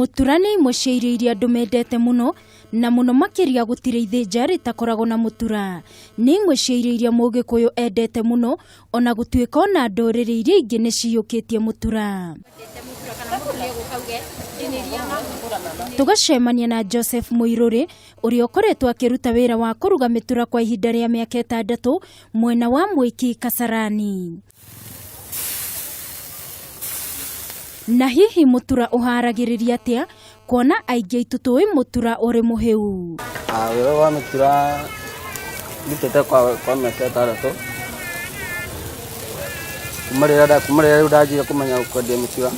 Mutura nĩ imwe cia irio iria andũ mendete muno na muno makiria gutire ithĩnja ritakoragwo na mutura. Nĩ imwe cia irio iria Mũgĩkũyũ endete muno ona gũtuĩka ona ndũrĩrĩ iria ingĩ nĩ ciyũkĩtie mutura. Tugacemania na Joseph Muiruri uria ukoretwo akiruta wira wa kuruga mitura kwa ihinda rĩa mĩaka 6 mwena wa Mwiki Kasarani. Na hihi mutura uharagiriria atia kuona aingi aitu tũĩ mutura uri muhiu. Wĩra wa mutura ndutĩte kwa mĩaka 6 kumarĩra ndanjia kũmenya kwendia mutura.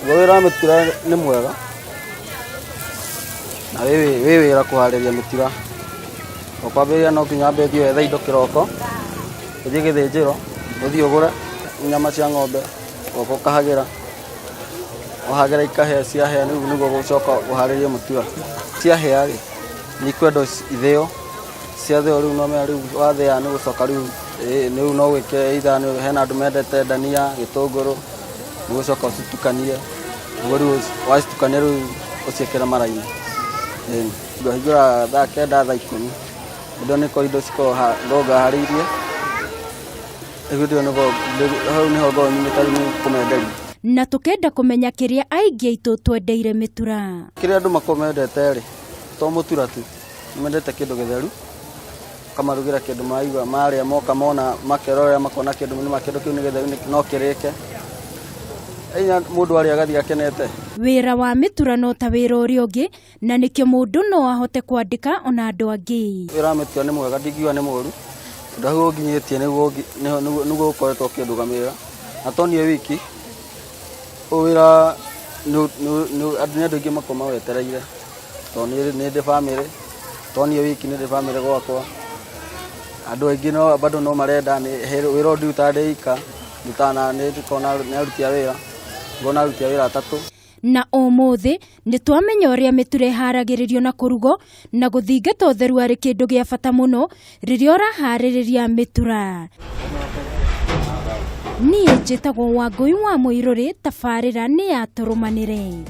Wĩra wa mutura nĩ mwega na wĩ wĩra kuharĩria mutura. Ũkwambĩrĩria no nginya wambe ũthiĩ wetha indo kĩroko, ũthiĩ gĩthĩnjĩro, ũthiĩ ũgũre nyama cia ng'ombe, ũkahagira ikahĩa, ciahĩa nĩguo gũcoka ũharĩrie mutura. Ciahĩa rĩ nĩ ikwenda ithĩo, ciathĩo rĩu no menya rĩu wathĩa nĩ gũcoka rĩu no wĩke either hena andũ mendete dania, gĩtũngũrũ, nĩ gũcoka ũcitukanie, nĩguo rĩu wacitukania rĩu ũciĩkĩre mara-inĩ. Ngahingũra thaa 9 thaa 10 indo nĩko indo cikoragwo ngaharĩirie. Hau nĩho ngoragwo nyumĩte rĩu kũmenderia. Na tukenda kumenya kiria aingi aitu twendeire mitura. Kiria andu makomendete ri to mutura tu, mendete kindu githeru, kamarugira kindu maigua maria moka mona makerorera makona kindu kiu ni githeru no kirike. Enya mundu ari agathia kenete. Wira wa mitura no ta wira uria ungi na nikio mundu no ahote kwandika ona andu angi. Wira wa mitura ni mwega, ndingiuga ni moru. Ndaho nginyetie niguo ukoretwo kindugamira. Atoni wiki wira andũ aingĩ makoma wetereire tondũ nĩ ndĩ family, toni wiki nĩ ndĩ family gwakwa. Andũ aingĩ no bado no marenda wira nduta ndĩika ndutana nĩ ndikona nĩ arutia wira ngona arutia wira 3. Na ũmũthĩ nĩ twamenya ũrĩa mitura ĩharagĩrĩrio na kũrugo na gũthingata ũtheru arĩ kĩndũ gĩa bata mũno rĩrĩa ũraharĩrĩria mitura. Niĩ njĩtagwo Wangui wa Muiruri, tabarira nĩ ya Turumanire.